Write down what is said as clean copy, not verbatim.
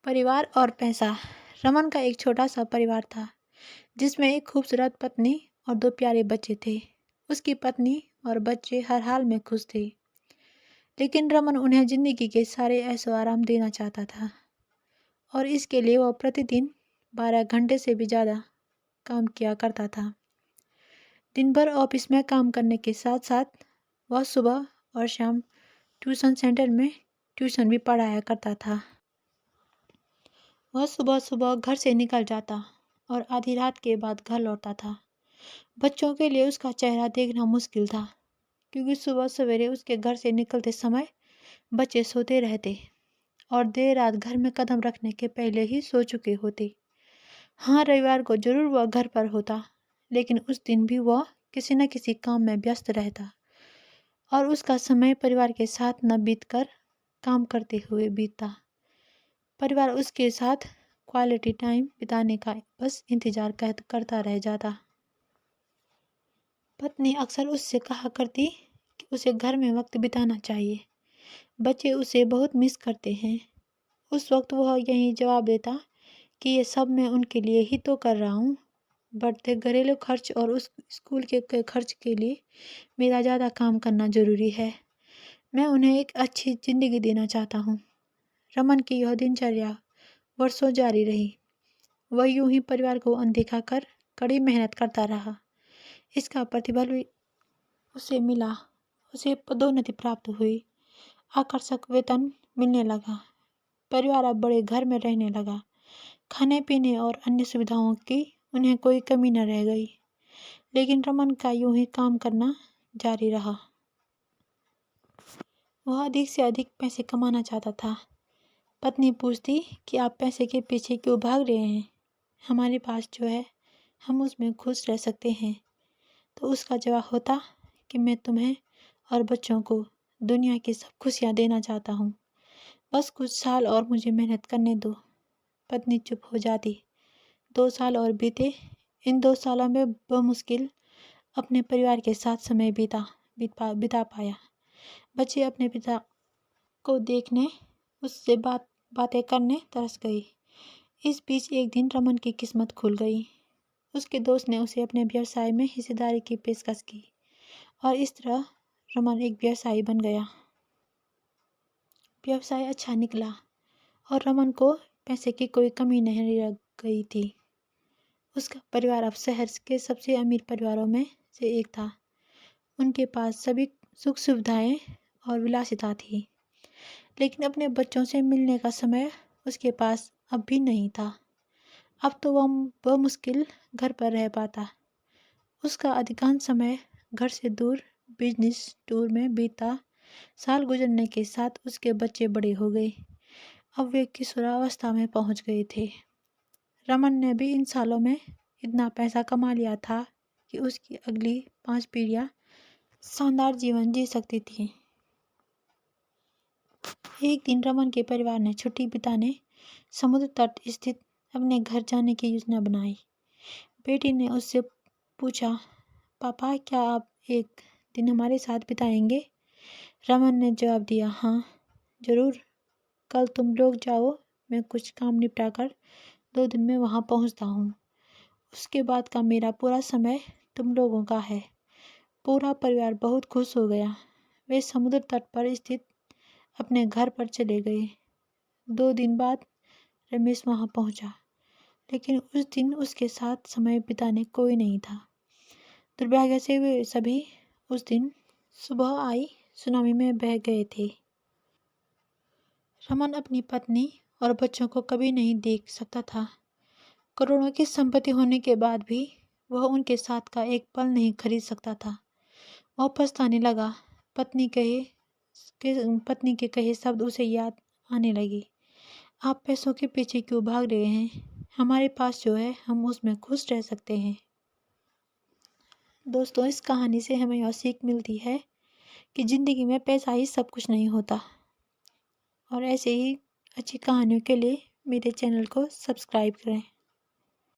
परिवार और पैसा। रमन का एक छोटा सा परिवार था जिसमें एक खूबसूरत पत्नी और दो प्यारे बच्चे थे। उसकी पत्नी और बच्चे हर हाल में खुश थे, लेकिन रमन उन्हें जिंदगी के सारे ऐशो आराम देना चाहता था और इसके लिए वह प्रतिदिन 12 घंटे से भी ज़्यादा काम किया करता था। दिन भर ऑफिस में काम करने के साथ साथ वह सुबह और शाम ट्यूशन सेंटर में ट्यूशन भी पढ़ाया करता था। वह सुबह सुबह घर से निकल जाता और आधी रात के बाद घर लौटता था। बच्चों के लिए उसका चेहरा देखना मुश्किल था, क्योंकि सुबह सवेरे उसके घर से निकलते समय बच्चे सोते रहते और देर रात घर में कदम रखने के पहले ही सो चुके होते। हाँ, रविवार को जरूर वह घर पर होता, लेकिन उस दिन भी वह किसी न किसी काम में व्यस्त रहता और उसका समय परिवार के साथ न बीतकर काम करते हुए बीतता। परिवार उसके साथ क्वालिटी टाइम बिताने का बस इंतजार करता रह जाता। पत्नी अक्सर उससे कहा करती कि उसे घर में वक्त बिताना चाहिए, बच्चे उसे बहुत मिस करते हैं। उस वक्त वह यही जवाब देता कि ये सब मैं उनके लिए ही तो कर रहा हूँ। बढ़ते घरेलू खर्च और उस स्कूल के खर्च के लिए मेरा ज़्यादा काम करना ज़रूरी है। मैं उन्हें एक अच्छी ज़िंदगी देना चाहता हूँ। रमन की यह दिनचर्या वर्षों जारी रही। वह यूं ही परिवार को अनदेखा कर कड़ी मेहनत करता रहा। इसका प्रतिफल भी उसे मिला। उसे पदोन्नति प्राप्त हुई, आकर्षक वेतन मिलने लगा, परिवार अब बड़े घर में रहने लगा। खाने पीने और अन्य सुविधाओं की उन्हें कोई कमी न रह गई। लेकिन रमन का यूं ही काम करना जारी रहा। वह अधिक से अधिक पैसे कमाना चाहता था। पत्नी पूछती कि आप पैसे के पीछे क्यों भाग रहे हैं? हमारे पास जो है हम उसमें खुश रह सकते हैं। तो उसका जवाब होता कि मैं तुम्हें और बच्चों को दुनिया की सब खुशियाँ देना चाहता हूँ। बस कुछ साल और मुझे मेहनत करने दो। पत्नी चुप हो जाती। 2 साल और बीते। इन 2 सालों में बमुश्किल अपने परिवार के साथ समय बिता पाया। बच्चे अपने पिता को देखने, उससे बातें करने तरस गई। इस बीच एक दिन रमन की किस्मत खुल गई। उसके दोस्त ने उसे अपने व्यवसाय में हिस्सेदारी की पेशकश की और इस तरह रमन एक व्यवसायी बन गया। व्यवसाय अच्छा निकला और रमन को पैसे की कोई कमी नहीं रह गई थी। उसका परिवार अब शहर के सबसे अमीर परिवारों में से एक था। उनके पास सभी सुख सुविधाएं और विलासिता थी, लेकिन अपने बच्चों से मिलने का समय उसके पास अब भी नहीं था। अब तो वह बमुश्किल घर पर रह पाता। उसका अधिकांश समय घर से दूर बिजनेस टूर में बीता। साल गुजरने के साथ उसके बच्चे बड़े हो गए। अब वे किशोरावस्था में पहुंच गए थे। रमन ने भी इन सालों में इतना पैसा कमा लिया था कि उसकी अगली 5 पीढ़ियां शानदार जीवन जी सकती थी। एक दिन रमन के परिवार ने छुट्टी बिताने समुद्र तट स्थित अपने घर जाने की योजना बनाई। बेटी ने उससे पूछा, पापा क्या आप एक दिन हमारे साथ बिताएंगे? रमन ने जवाब दिया, हाँ जरूर, कल तुम लोग जाओ, मैं कुछ काम निपटा कर 2 दिन में वहाँ पहुँचता हूँ। उसके बाद का मेरा पूरा समय तुम लोगों का है। पूरा परिवार बहुत खुश हो गया। वे समुद्र तट पर स्थित अपने घर पर चले गए। 2 दिन बाद रमेश वहाँ पहुँचा, लेकिन उस दिन उसके साथ समय बिताने कोई नहीं था। दुर्भाग्य से वे सभी उस दिन सुबह आई सुनामी में बह गए थे। रमन अपनी पत्नी और बच्चों को कभी नहीं देख सकता था। करोड़ों की संपत्ति होने के बाद भी वह उनके साथ का एक पल नहीं खरीद सकता था। वह पछताने लगा। पत्नी के कहे शब्द उसे याद आने लगे। आप पैसों के पीछे क्यों भाग रहे हैं? हमारे पास जो है हम उसमें खुश रह सकते हैं। दोस्तों, इस कहानी से हमें यह सीख मिलती है कि ज़िंदगी में पैसा ही सब कुछ नहीं होता। और ऐसे ही अच्छी कहानियों के लिए मेरे चैनल को सब्सक्राइब करें।